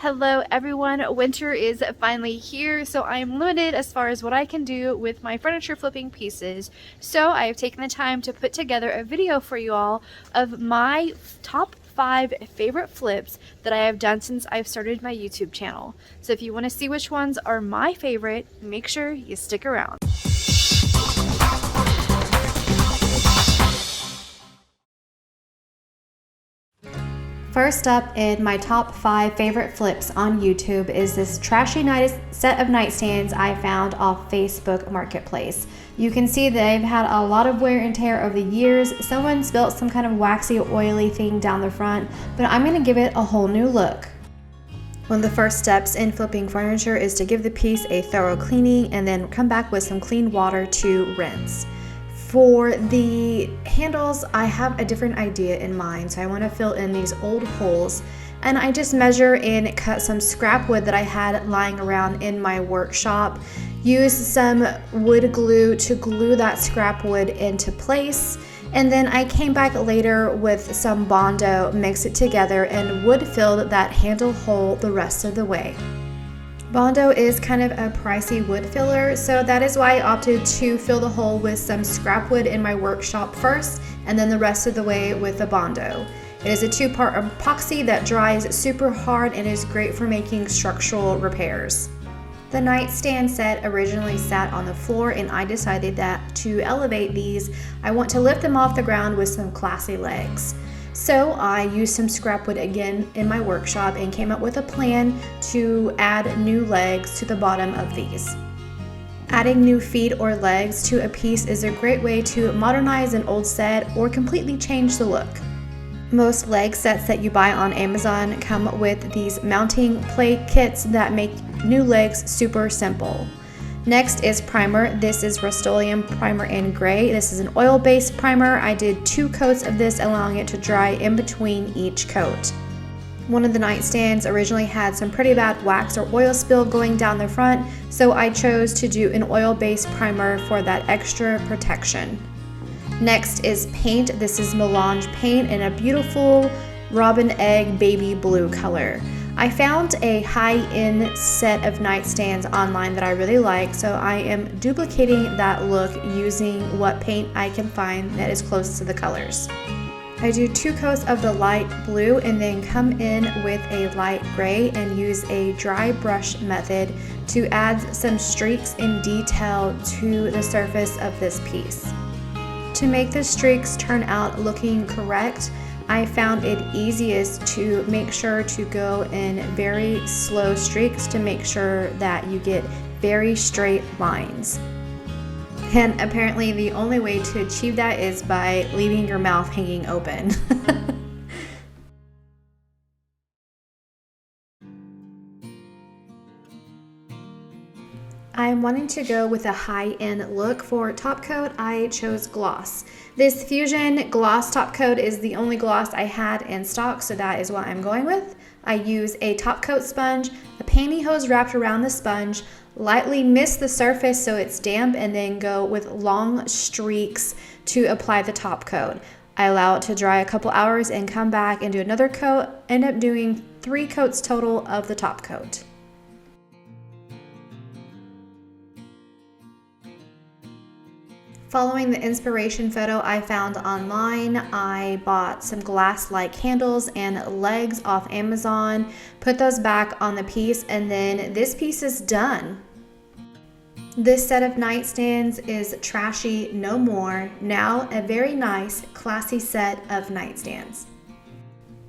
Hello everyone, winter is finally here, so I am limited as far as what I can do with my furniture flipping pieces. So I have taken the time to put together a video for you all of my top 5 favorite flips that I have done since I've started my YouTube channel. So if you want to see which ones are my favorite, make sure you stick around. First up in my top 5 favorite flips on YouTube is this trashy set of nightstands I found off Facebook Marketplace. You can see they've had a lot of wear and tear over the years. Someone's built some kind of waxy, oily thing down the front, but I'm going to give it a whole new look. One of the first steps in flipping furniture is to give the piece a thorough cleaning and then come back with some clean water to rinse. For the handles, I have a different idea in mind, so I want to fill in these old holes, and I just measure and cut some scrap wood that I had lying around in my workshop. Use some wood glue to glue that scrap wood into place, and then I came back later with some Bondo, mixed it together, and wood filled that handle hole the rest of the way. Bondo is kind of a pricey wood filler, so that is why I opted to fill the hole with some scrap wood in my workshop first, and then the rest of the way with the Bondo. It is a 2-part epoxy that dries super hard and is great for making structural repairs. The nightstand set originally sat on the floor, and I decided that to elevate these, I want to lift them off the ground with some classy legs. So I used some scrap wood again in my workshop and came up with a plan to add new legs to the bottom of these. Adding new feet or legs to a piece is a great way to modernize an old set or completely change the look. Most leg sets that you buy on Amazon come with these mounting plate kits that make new legs super simple. Next is primer. This is Rust-Oleum primer in gray. This is an oil-based primer. I did 2 coats of this, allowing it to dry in between each coat. One of the nightstands originally had some pretty bad wax or oil spill going down the front, so I chose to do an oil-based primer for that extra protection. Next is paint. This is Melange paint in a beautiful robin egg baby blue color. I found a high-end set of nightstands online that I really like, so I am duplicating that look using what paint I can find that is close to the colors. I do 2 coats of the light blue and then come in with a light gray and use a dry brush method to add some streaks and detail to the surface of this piece. To make the streaks turn out looking correct, I found it easiest to make sure to go in very slow streaks to make sure that you get very straight lines. And apparently the only way to achieve that is by leaving your mouth hanging open. I'm wanting to go with a high-end look. For top coat, I chose gloss. This Fusion gloss top coat is the only gloss I had in stock, so that is what I'm going with. I use a top coat sponge, a pantyhose wrapped around the sponge, lightly mist the surface so it's damp, and then go with long streaks to apply the top coat. I allow it to dry a couple hours and come back and do another coat, end up doing 3 coats total of the top coat. Following the inspiration photo I found online, I bought some glass-like handles and legs off Amazon, put those back on the piece, and then this piece is done. This set of nightstands is trashy no more, now a very nice, classy set of nightstands.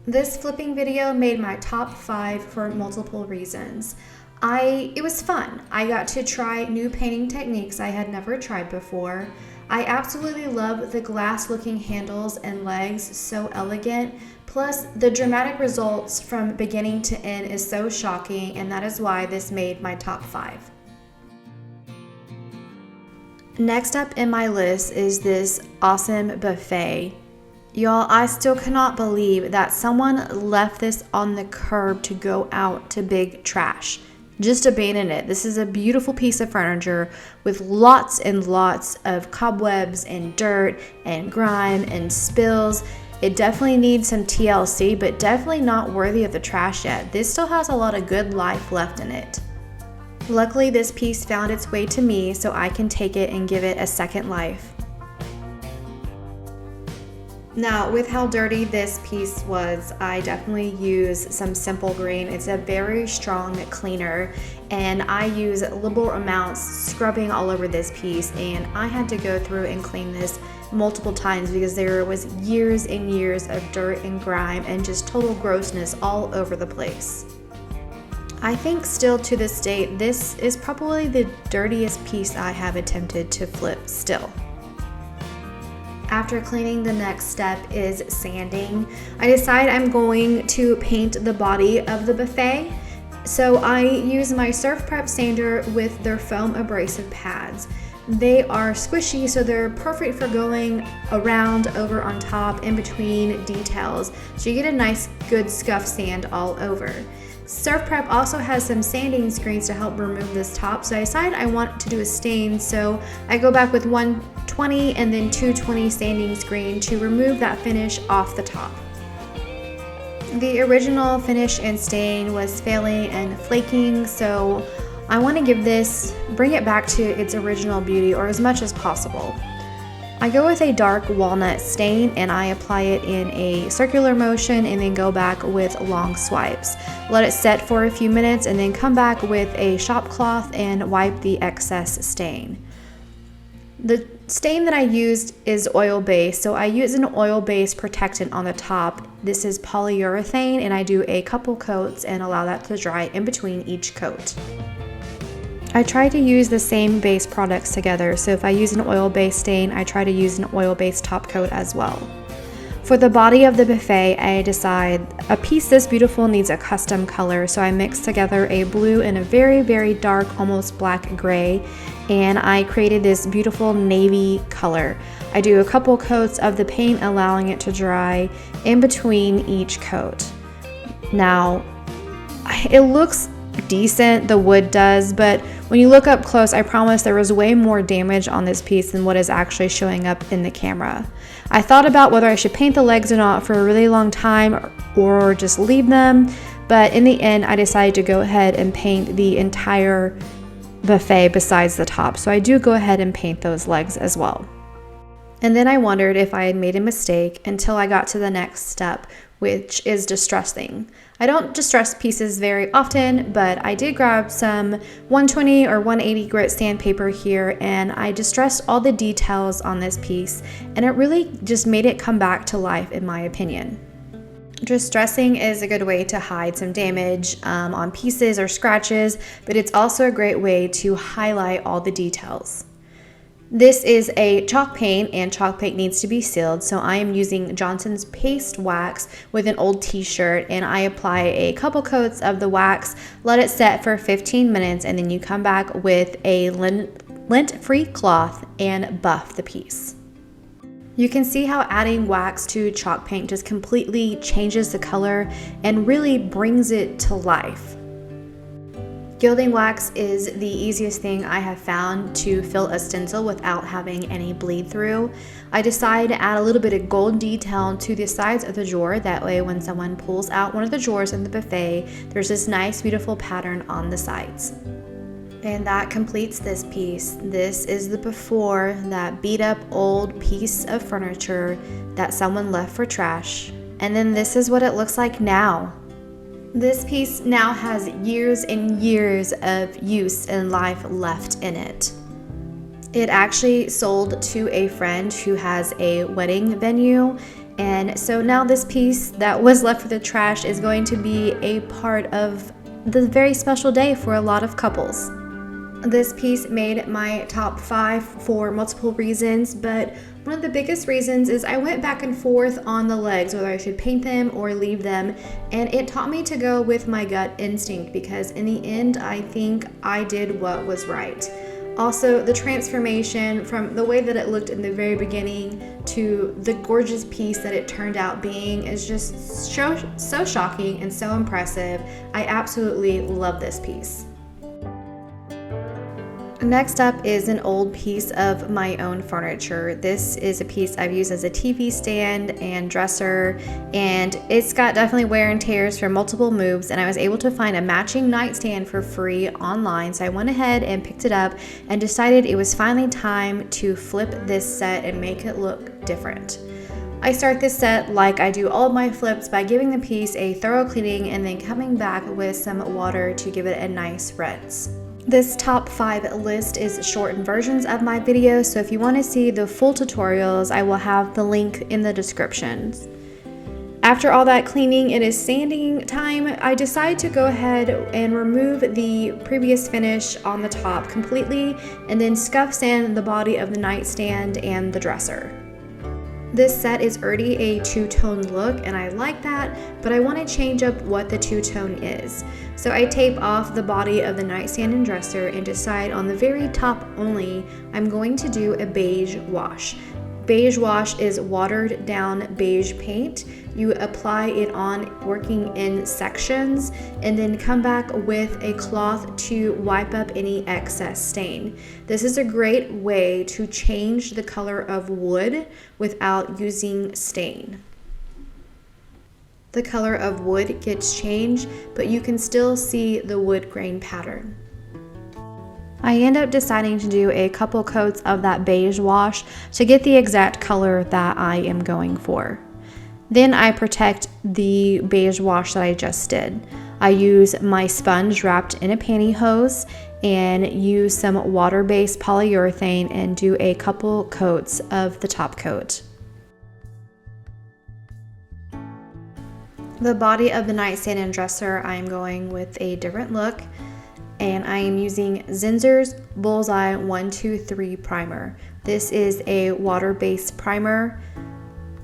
This flipping video made my top 5 for multiple reasons. It was fun. I got to try new painting techniques I had never tried before. I absolutely love the glass-looking handles and legs, so elegant. Plus, the dramatic results from beginning to end is so shocking, and that is why this made my top 5. Next up in my list is this awesome buffet. Y'all, I still cannot believe that someone left this on the curb to go out to big trash. Just abandon it. This is a beautiful piece of furniture with lots and lots of cobwebs and dirt and grime and spills. It definitely needs some TLC, but definitely not worthy of the trash yet. This still has a lot of good life left in it. Luckily, this piece found its way to me, so I can take it and give it a second life. Now, with how dirty this piece was, I definitely use some Simple Green. It's a very strong cleaner, and I use liberal amounts scrubbing all over this piece, and I had to go through and clean this multiple times because there was years and years of dirt and grime and just total grossness all over the place. I think still to this date, this is probably the dirtiest piece I have attempted to flip still. After cleaning, the next step is sanding. I decide I'm going to paint the body of the buffet. So I use my Surf Prep sander with their foam abrasive pads. They are squishy, so they're perfect for going around, over, on top, in between details. So you get a nice, good scuff sand all over. Surf Prep also has some sanding screens to help remove this top, so I decided I want to do a stain, so I go back with 120 and then 220 sanding screen to remove that finish off the top. The original finish and stain was failing and flaking, so I want to bring it back to its original beauty, or as much as possible. I go with a dark walnut stain and I apply it in a circular motion and then go back with long swipes. Let it set for a few minutes and then come back with a shop cloth and wipe the excess stain. The stain that I used is oil-based, so I use an oil-based protectant on the top. This is polyurethane, and I do a couple coats and allow that to dry in between each coat. I try to use the same base products together, so if I use an oil-based stain, I try to use an oil-based top coat as well. For the body of the buffet, I decide a piece this beautiful needs a custom color, so I mix together a blue and a very, very dark, almost black gray, and I created this beautiful navy color. I do a couple coats of the paint, allowing it to dry in between each coat. Now, it looks decent, the wood does, but when you look up close, I promise there was way more damage on this piece than what is actually showing up in the camera. I thought about whether I should paint the legs or not for a really long time or just leave them, but in the end I decided to go ahead and paint the entire buffet besides the top, so I do go ahead and paint those legs as well. And then I wondered if I had made a mistake until I got to the next step, which is distressing. I don't distress pieces very often, but I did grab some 120 or 180 grit sandpaper here, and I distressed all the details on this piece, and it really just made it come back to life in my opinion. Distressing is a good way to hide some damage on pieces or scratches, but it's also a great way to highlight all the details. This is a chalk paint, and chalk paint needs to be sealed, so I am using Johnson's paste wax with an old t-shirt, and I apply a couple coats of the wax, let it set for 15 minutes, and then you come back with a lint-free cloth and buff the piece. You can see how adding wax to chalk paint just completely changes the color and really brings it to life. Gilding wax is the easiest thing I have found to fill a stencil without having any bleed through. I decided to add a little bit of gold detail to the sides of the drawer. That way when someone pulls out one of the drawers in the buffet, there's this nice beautiful pattern on the sides. And that completes this piece. This is the before, that beat up old piece of furniture that someone left for trash. And then this is what it looks like now. This piece now has years and years of use and life left in it. It actually sold to a friend who has a wedding venue, and so now this piece that was left for the trash is going to be a part of the very special day for a lot of couples. This piece made my top 5 for multiple reasons, but one of the biggest reasons is I went back and forth on the legs, whether I should paint them or leave them, and it taught me to go with my gut instinct because in the end, I think I did what was right. Also, the transformation from the way that it looked in the very beginning to the gorgeous piece that it turned out being is just so shocking and so impressive. I absolutely love this piece. Next up is an old piece of my own furniture. This is a piece I've used as a TV stand and dresser, and it's got definitely wear and tears from multiple moves, and I was able to find a matching nightstand for free online, so I went ahead and picked it up and decided it was finally time to flip this set and make it look different. I start this set like I do all of my flips by giving the piece a thorough cleaning and then coming back with some water to give it a nice rinse. This top 5 list is shortened versions of my videos, so if you want to see the full tutorials, I will have the link in the descriptions. After all that cleaning, it is sanding time. I decide to go ahead and remove the previous finish on the top completely and then scuff sand the body of the nightstand and the dresser. This set is already a two-tone look and I like that, but I want to change up what the two-tone is. So I tape off the body of the nightstand and dresser and decide on the very top only, I'm going to do a beige wash. Beige wash is watered down beige paint. You apply it on working in sections and then come back with a cloth to wipe up any excess stain. This is a great way to change the color of wood without using stain. The color of wood gets changed, but you can still see the wood grain pattern. I end up deciding to do a couple coats of that beige wash to get the exact color that I am going for. Then I protect the beige wash that I just did. I use my sponge wrapped in a pantyhose and use some water-based polyurethane and do a couple coats of the top coat. The body of the nightstand and dresser, I am going with a different look, and I am using Zinsser's Bullseye 123 primer. This is a water-based primer.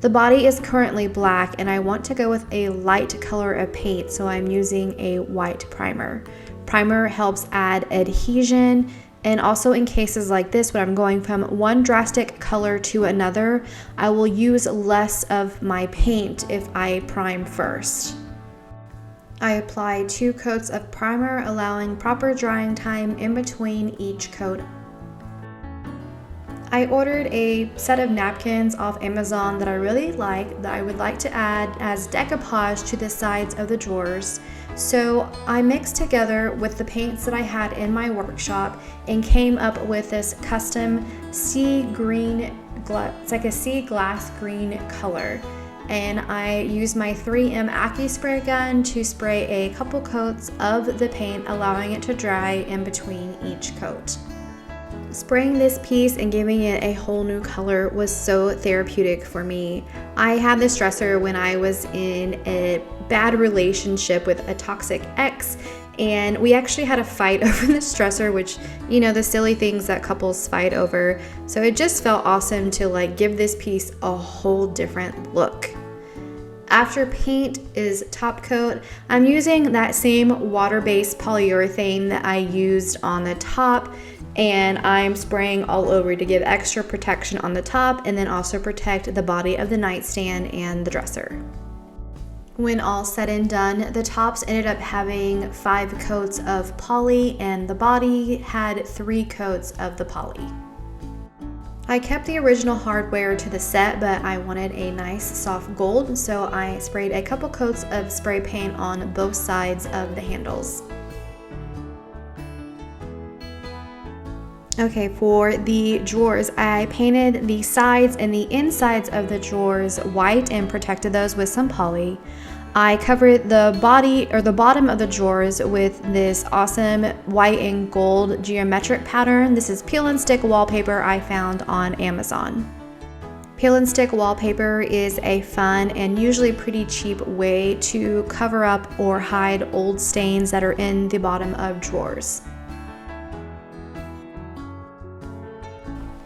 The body is currently black and I want to go with a light color of paint, so I'm using a white primer. Primer helps add adhesion, and also in cases like this when I'm going from one drastic color to another, I will use less of my paint if I prime first. I apply 2 coats of primer, allowing proper drying time in between each coat. I ordered a set of napkins off Amazon that I really like, that I would like to add as decoupage to the sides of the drawers. So I mixed together with the paints that I had in my workshop and came up with this custom sea green, it's like a sea glass green color. And I use my 3M Acne spray gun to spray a couple coats of the paint, allowing it to dry in between each coat. Spraying this piece and giving it a whole new color was so therapeutic for me. I had this dresser when I was in a bad relationship with a toxic ex, and we actually had a fight over this dresser, which, you know, the silly things that couples fight over. So it just felt awesome to like give this piece a whole different look. After paint is top coat, I'm using that same water-based polyurethane that I used on the top, and I'm spraying all over to give extra protection on the top and then also protect the body of the nightstand and the dresser. When all said and done, the tops ended up having 5 coats of poly and the body had 3 coats of the poly. I kept the original hardware to the set, but I wanted a nice soft gold, so I sprayed a couple coats of spray paint on both sides of the handles. Okay, for the drawers, I painted the sides and the insides of the drawers white and protected those with some poly. I covered the body or the bottom of the drawers with this awesome white and gold geometric pattern. This is peel and stick wallpaper I found on Amazon. Peel and stick wallpaper is a fun and usually pretty cheap way to cover up or hide old stains that are in the bottom of drawers.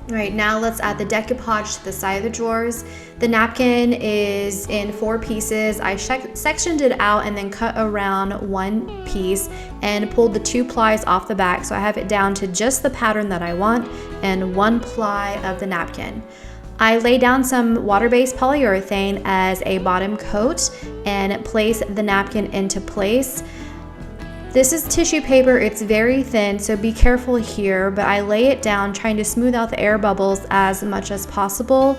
All right, now let's add the decoupage to the side of the drawers. The napkin is in 4 pieces. I sectioned it out and then cut around 1 piece and pulled the 2 plies off the back, so I have it down to just the pattern that I want and 1 ply of the napkin. I lay down some water-based polyurethane as a bottom coat and place the napkin into place. This is tissue paper. It's very thin, so be careful here, but I lay it down trying to smooth out the air bubbles as much as possible,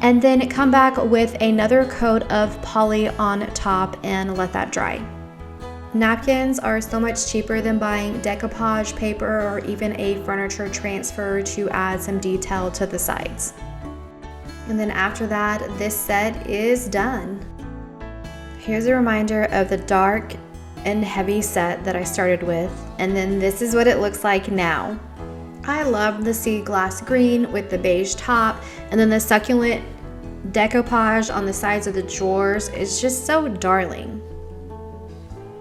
and then come back with another coat of poly on top and let that dry. Napkins are so much cheaper than buying decoupage paper or even a furniture transfer to add some detail to the sides. And then after that, this set is done. Here's a reminder of the dark and heavy set that I started with, and then this is what it looks like now. I love the sea glass green with the beige top, and then the succulent decoupage on the sides of the drawers is just so darling.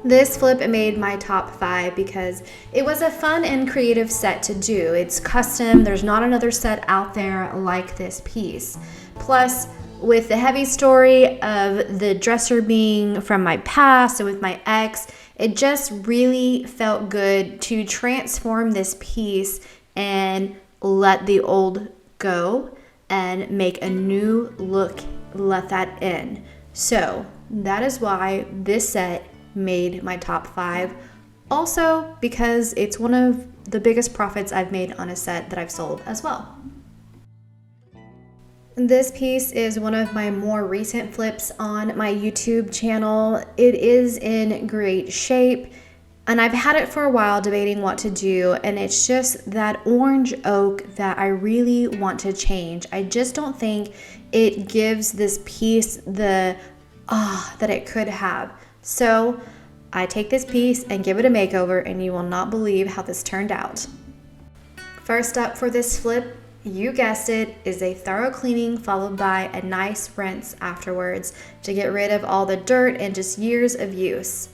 This flip made my top 5 because it was a fun and creative set to do. It's custom, there's not another set out there like this piece. Plus, with the heavy story of the dresser being from my past and with my ex, it just really felt good to transform this piece and let the old go and make a new look, let that in. So that is why this set made my top 5. Also because it's one of the biggest profits I've made on a set that I've sold as well. This piece is one of my more recent flips on my YouTube channel. It is in great shape, and I've had it for a while debating what to do, and it's just that orange oak that I really want to change. I just don't think it gives this piece the that it could have. So I take this piece and give it a makeover, and you will not believe how this turned out. First up for this flip, you guessed it, is a thorough cleaning followed by a nice rinse afterwards to get rid of all the dirt and just years of use.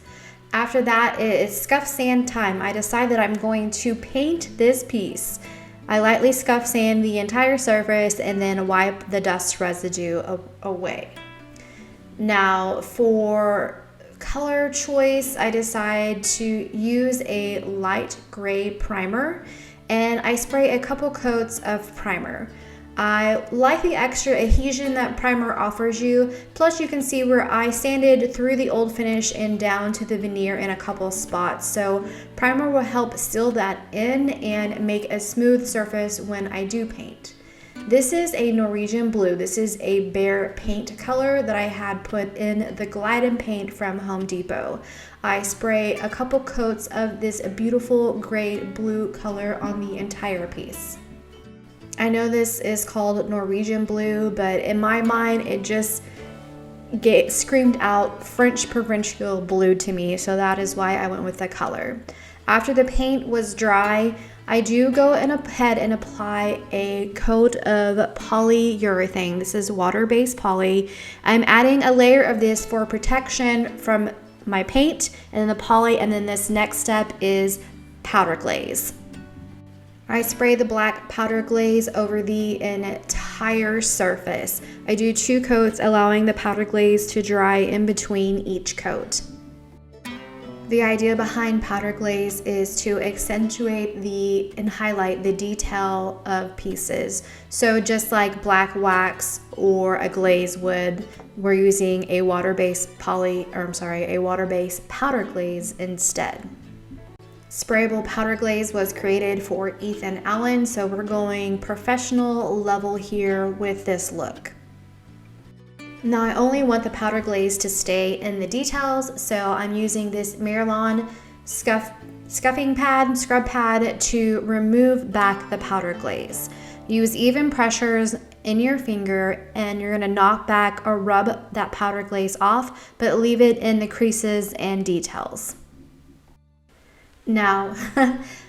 After that, it is scuff sand time. I decide that I'm going to paint this piece. I lightly scuff sand the entire surface and then wipe the dust residue away. Now for color choice, I decide to use a light gray primer, and I spray a couple coats of primer. I like the extra adhesion that primer offers you, plus you can see where I sanded through the old finish and down to the veneer in a couple spots, so primer will help seal that in and make a smooth surface when I do paint. This is a Norwegian blue. This is a bare paint color that I had put in the Glide paint from Home Depot. I spray a couple coats of this beautiful gray blue color on the entire piece. I know this is called Norwegian blue, but in my mind it just screamed out French provincial blue to me, so that is why I went with the color. After the paint was dry, I do go ahead and apply a coat of polyurethane. This is water-based poly. I'm adding a layer of this for protection from my paint and then the poly, and then this next step is powder glaze. I spray the black powder glaze over the entire surface. I do 2 coats, allowing the powder glaze to dry in between each coat. The idea behind powder glaze is to accentuate and highlight the detail of pieces. So just like black wax or a glaze would, we're using a water-based powder glaze instead. Sprayable powder glaze was created for Ethan Allen, so we're going professional level here with this look. Now I only want the powder glaze to stay in the details, so I'm using this Marilon scrub pad to remove back the powder glaze. Use even pressures in your finger and you're gonna knock back or rub that powder glaze off, but leave it in the creases and details. Now,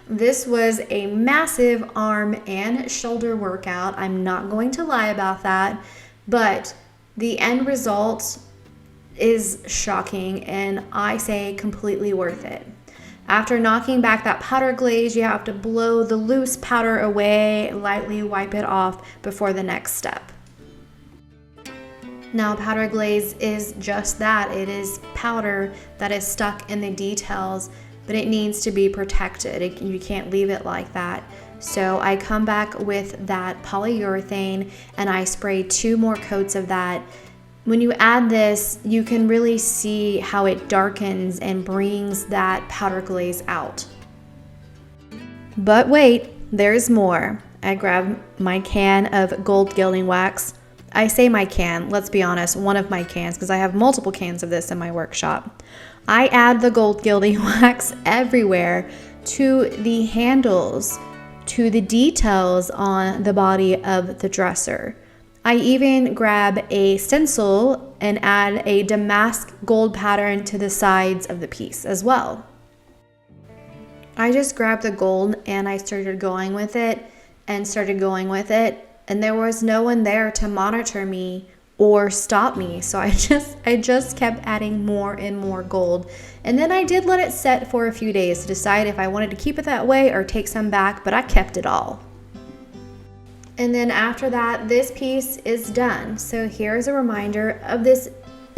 this was a massive arm and shoulder workout. I'm not going to lie about that, but the end result is shocking and I say completely worth it. After knocking back that powder glaze, you have to blow the loose powder away, lightly wipe it off before the next step. Now, powder glaze is just that. It is powder that is stuck in the details, but it needs to be protected. You can't leave it like that. So I come back with that polyurethane and I spray 2 more coats of that. When you add this, you can really see how it darkens and brings that powder glaze out. But wait, there's more. I grabbed my can of gold gilding wax. I say my can, let's be honest, one of my cans, because I have multiple cans of this in my workshop. I add the gold gilding wax everywhere, to the handles, to the details on the body of the dresser. I even grab a stencil and add a damask gold pattern to the sides of the piece as well. I just grabbed the gold and I started going with it and there was no one there to monitor me or stop me, so I just kept adding more and more gold. And then I did let it set for a few days to decide if I wanted to keep it that way or take some back, but I kept it all. And then after that, this piece is done. So here's a reminder of this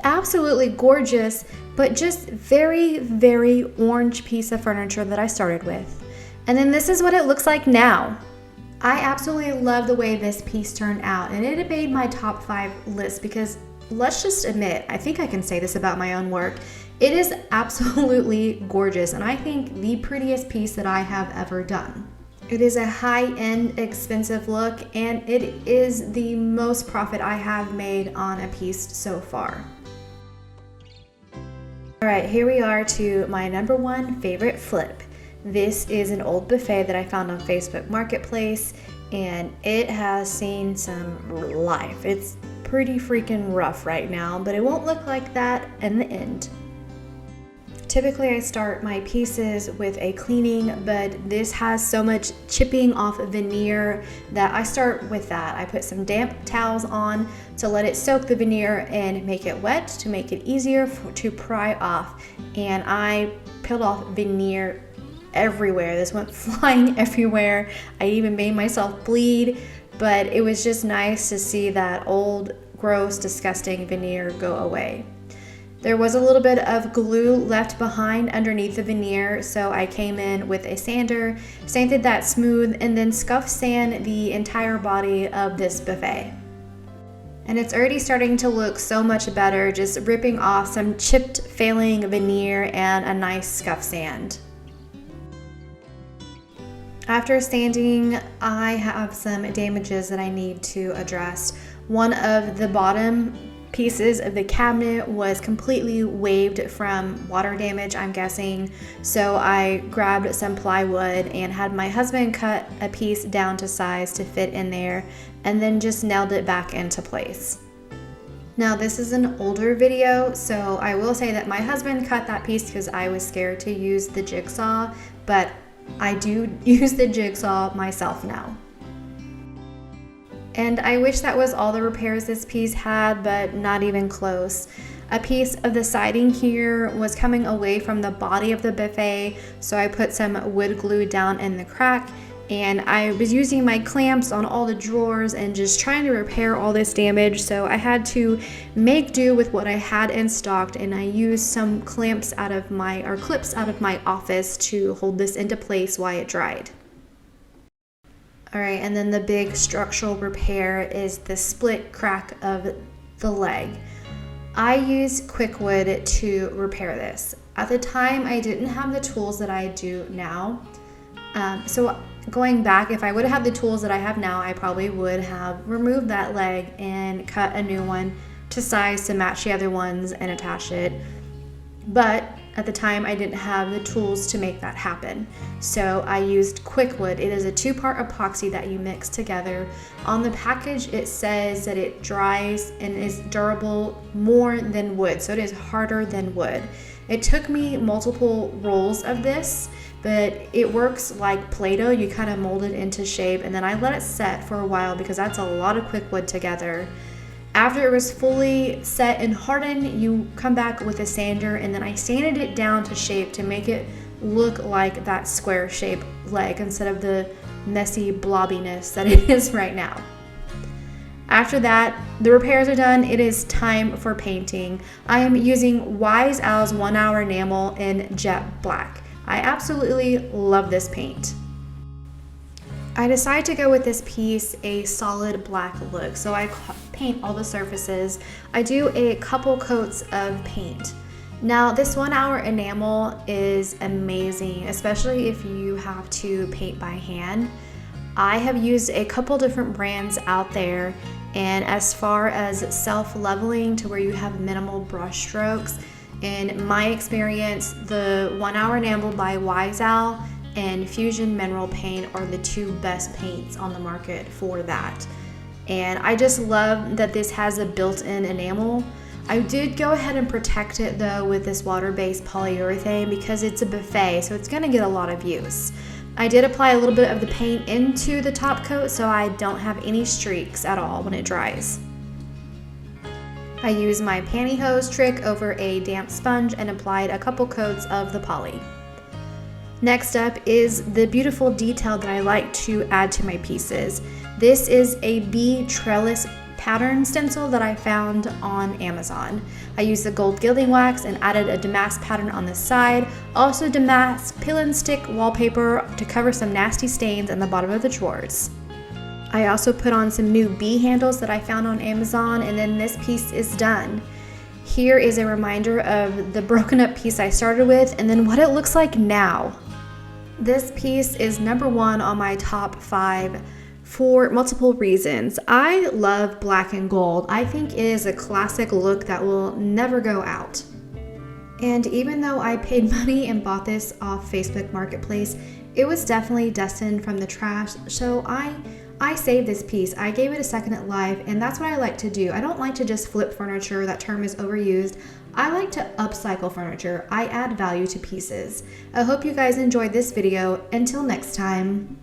absolutely gorgeous, but just very, very orange piece of furniture that I started with. And then this is what it looks like now. I absolutely love the way this piece turned out, and it made my top 5 list because let's just admit, I think I can say this about my own work, it is absolutely gorgeous, and I think the prettiest piece that I have ever done. It is a high-end, expensive look, and it is the most profit I have made on a piece so far. All right, here we are to my number 1 favorite flip. This is an old buffet that I found on Facebook Marketplace, and it has seen some life. It's pretty freaking rough right now, but it won't look like that in the end. Typically, I start my pieces with a cleaning, but this has so much chipping off veneer that I start with that. I put some damp towels on to let it soak the veneer and make it wet to make it easier to pry off. And I peeled off veneer everywhere. This went flying everywhere. I even made myself bleed, but it was just nice to see that old, gross, disgusting veneer go away. There was a little bit of glue left behind underneath the veneer, so I came in with a sander, sanded that smooth, and then scuff sand the entire body of this buffet. And it's already starting to look so much better, just ripping off some chipped, failing veneer and a nice scuff sand. After sanding, I have some damages that I need to address. One of the bottom pieces of the cabinet was completely waved from water damage, I'm guessing. So I grabbed some plywood and had my husband cut a piece down to size to fit in there and then just nailed it back into place. Now this is an older video, so I will say that my husband cut that piece because I was scared to use the jigsaw, but I do use the jigsaw myself now. And I wish that was all the repairs this piece had, but not even close. A piece of the siding here was coming away from the body of the buffet, so I put some wood glue down in the crack, and I was using my clamps on all the drawers and just trying to repair all this damage, so I had to make do with what I had in stock, and I used some clips out of my office to hold this into place while it dried. All right, and then the big structural repair is the split crack of the leg. I used Quickwood to repair this. At the time, I didn't have the tools that I do now. So going back, if I would have had the tools that I have now, I probably would have removed that leg and cut a new one to size to match the other ones and attach it. But at the time, I didn't have the tools to make that happen. So I used Quickwood. It is a 2-part epoxy that you mix together. On the package, it says that it dries and is durable more than wood. So it is harder than wood. It took me multiple rolls of this, but it works like Play-Doh. You kind of mold it into shape, and then I let it set for a while because that's a lot of Quickwood together. After it was fully set and hardened, you come back with a sander, and then I sanded it down to shape to make it look like that square shaped leg instead of the messy blobbiness that it is right now. After that, the repairs are done. It is time for painting. I am using Wise Owl's 1 Hour Enamel in Jet Black. I absolutely love this paint. I decided to go with this piece a solid black look, so I paint all the surfaces. I do a couple coats of paint. Now this 1 hour enamel is amazing, especially if you have to paint by hand. I have used a couple different brands out there, and as far as self-leveling to where you have minimal brush strokes, in my experience, the 1 hour enamel by Wise Owl and Fusion Mineral Paint are the two best paints on the market for that. And I just love that this has a built-in enamel. I did go ahead and protect it though with this water-based polyurethane because it's a buffet, so it's gonna get a lot of use. I did apply a little bit of the paint into the top coat so I don't have any streaks at all when it dries. I used my pantyhose trick over a damp sponge and applied a couple coats of the poly. Next up is the beautiful detail that I like to add to my pieces. This is a bee trellis pattern stencil that I found on Amazon. I used the gold gilding wax and added a damask pattern on the side, also damask peel and stick wallpaper to cover some nasty stains in the bottom of the drawers. I also put on some new bee handles that I found on Amazon, and then this piece is done. Here is a reminder of the broken up piece I started with and then what it looks like now. This piece is #1 on my top 5 for multiple reasons. I love black and gold. I think it is a classic look that will never go out. And even though I paid money and bought this off Facebook Marketplace, it was definitely destined from the trash, so I saved this piece. I gave it a second life, and that's what I like to do. I don't like to just flip furniture. That term is overused. I like to upcycle furniture. I add value to pieces. I hope you guys enjoyed this video. Until next time.